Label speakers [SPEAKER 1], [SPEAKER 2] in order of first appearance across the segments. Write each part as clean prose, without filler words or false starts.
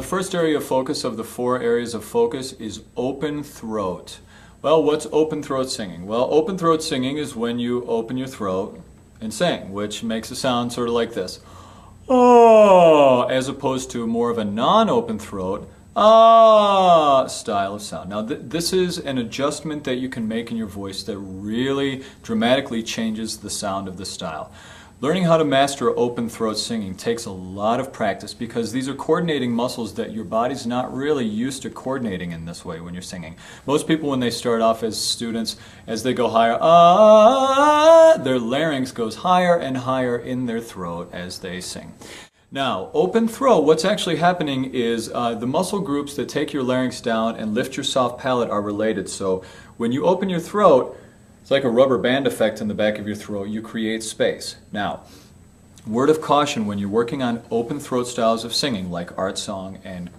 [SPEAKER 1] first area of focus of the 4 areas of focus is open throat. Well, what's open throat singing? Well, open throat singing is when you open your throat and sing, which makes a sound sort of like this. Oh, as opposed to more of a non-open throat, ah style of sound. Now this is an adjustment that you can make in your voice that really dramatically changes the sound of the style. Learning how to master open throat singing takes a lot of practice because these are coordinating muscles that your body's not really used to coordinating in this way when you're singing. Most people, when they start off as students, as they go higher, their larynx goes higher and higher in their throat as they sing. Now, open throat, what's actually happening is the muscle groups that take your larynx down and lift your soft palate are related. So when you open your throat, it's like a rubber band effect in the back of your throat. You create space. Now, word of caution when you're working on open throat styles of singing, like art song and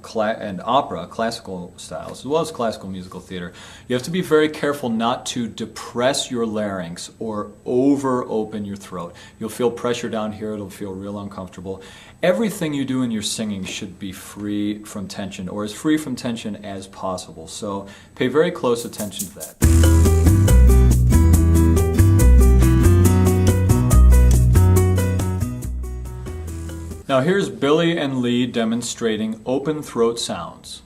[SPEAKER 1] opera, classical styles, as well as classical musical theater, you have to be very careful not to depress your larynx or over-open your throat. You'll feel pressure down here. It'll feel real uncomfortable. Everything you do in your singing should be free from tension, or as free from tension as possible. So pay very close attention to that. Now here's Billy and Lee demonstrating open throat sounds.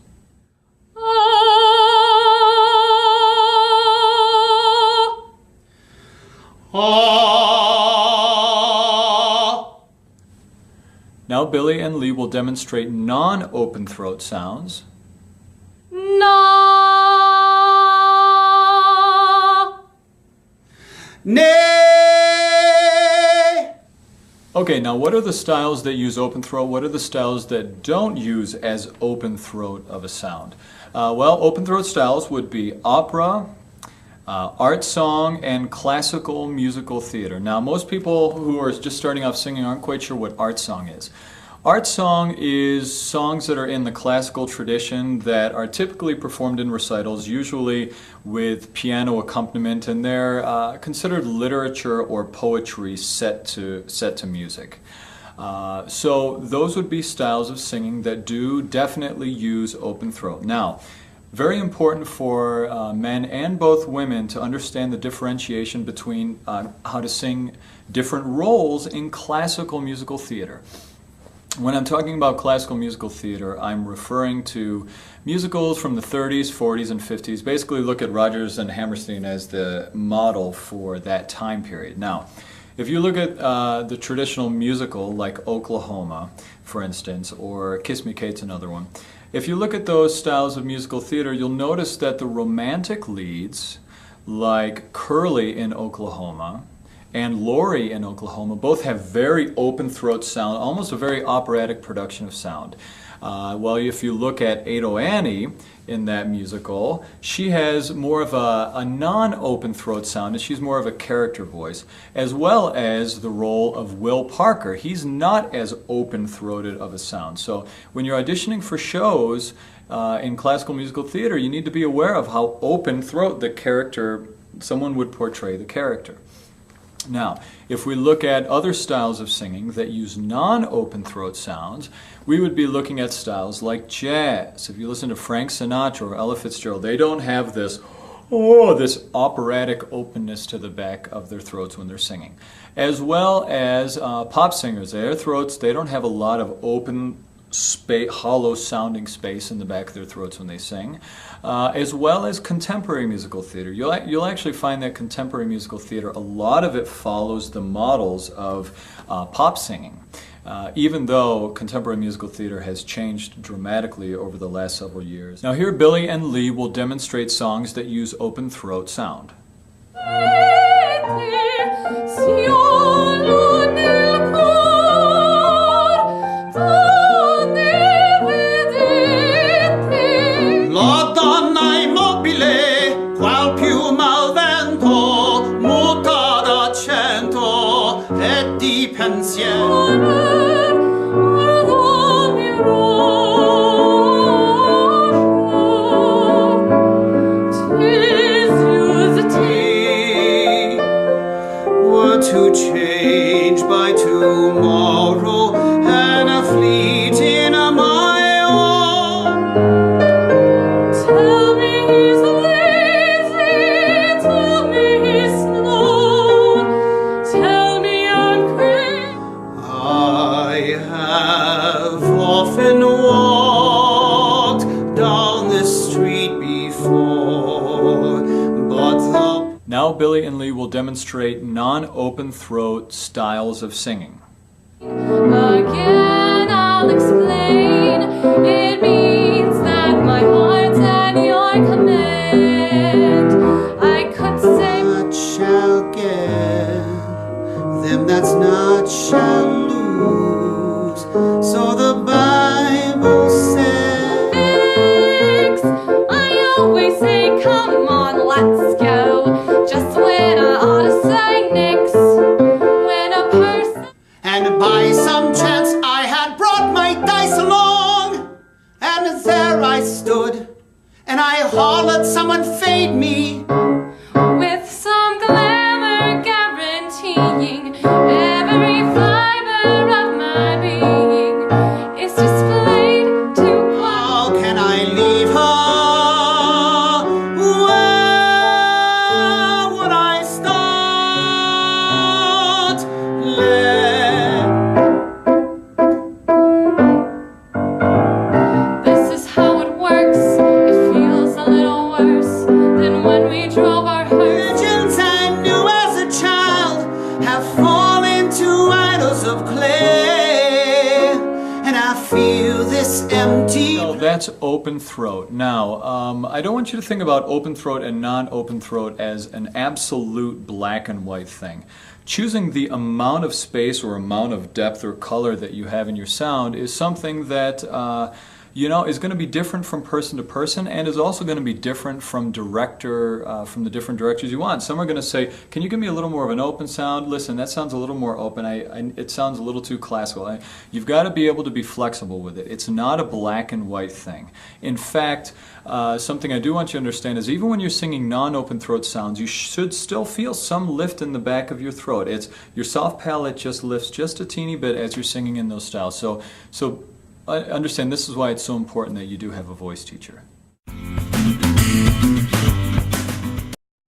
[SPEAKER 1] Now Billy and Lee will demonstrate non-open throat sounds. Okay, now what are the styles that use open throat? What are the styles that don't use as open throat of a sound? Well, open throat styles would be opera, art song, and classical musical theater. Now, most people who are just starting off singing aren't quite sure what art song is. Art song is songs that are in the classical tradition that are typically performed in recitals, usually with piano accompaniment, and they're considered literature or poetry set to music. So those would be styles of singing that do definitely use open throat. Now, very important for men and both women to understand the differentiation between how to sing different roles in classical musical theater. When I'm talking about classical musical theater, I'm referring to musicals from the 30s, 40s, and 50s. Basically, look at Rodgers and Hammerstein as the model for that time period. Now, if you look at the traditional musical like Oklahoma, for instance, or Kiss Me Kate's another one, if you look at those styles of musical theater, you'll notice that the romantic leads, like Curly in Oklahoma and Laurie in Oklahoma, both have very open throat sound, almost a very operatic production of sound. Well, if you look at Ado Annie in that musical, she has more of a non-open throat sound, and she's more of a character voice, as well as the role of Will Parker. He's not as open-throated of a sound. So when you're auditioning for shows in classical musical theater, you need to be aware of how open throat the character, someone would portray the character. Now, if we look at other styles of singing that use non-open throat sounds, we would be looking at styles like jazz. If you listen to Frank Sinatra or Ella Fitzgerald, they don't have this operatic openness to the back of their throats when they're singing. As well as pop singers, their throats, they don't have a lot of open hollow sounding space in the back of their throats when they sing, as well as contemporary musical theater. You'll actually find that contemporary musical theater, a lot of it follows the models of pop singing, even though contemporary musical theater has changed dramatically over the last several years. Now here Billy and Lee will demonstrate songs that use open throat sound.
[SPEAKER 2] To change by tomorrow, and a fleet in my own.
[SPEAKER 1] now Billy and Lee will demonstrate non-open throat styles of singing.
[SPEAKER 3] Again, I'll explain. It means that my heart's at your command. I could say,
[SPEAKER 2] Not shall get, them that's not shall lose. So the Bible says.
[SPEAKER 3] Thanks. I always say, come on, let's go. Just when I ought to say nix. When a person.
[SPEAKER 2] And by some chance I had brought my dice along, and there I stood, and I hollered, someone fade me.
[SPEAKER 3] With some glamour guaranteeing every fiber of my being is displayed to
[SPEAKER 2] How can I leave her? Where would I start?
[SPEAKER 3] This is how it works. It feels a little worse than when we drove our hearse.
[SPEAKER 2] Legends I knew as a child have fallen to idols of clay, and I feel this empty.
[SPEAKER 1] So that's open throat. Now, I don't want you to think about open throat and non-open throat as an absolute black and white thing. Choosing the amount of space or amount of depth or color that you have in your sound is something that is going to be different from person to person, and is also going to be different from from the different directors you want. Some are going to say, can you give me a little more of an open sound? Listen, that sounds a little more open. It sounds a little too classical. You've got to be able to be flexible with it. It's not a black and white thing. In fact, something I do want you to understand is even when you're singing non-open throat sounds, you should still feel some lift in the back of your throat. Your soft palate just lifts just a teeny bit as you're singing in those styles. So I understand this is why it's so important that you do have a voice teacher.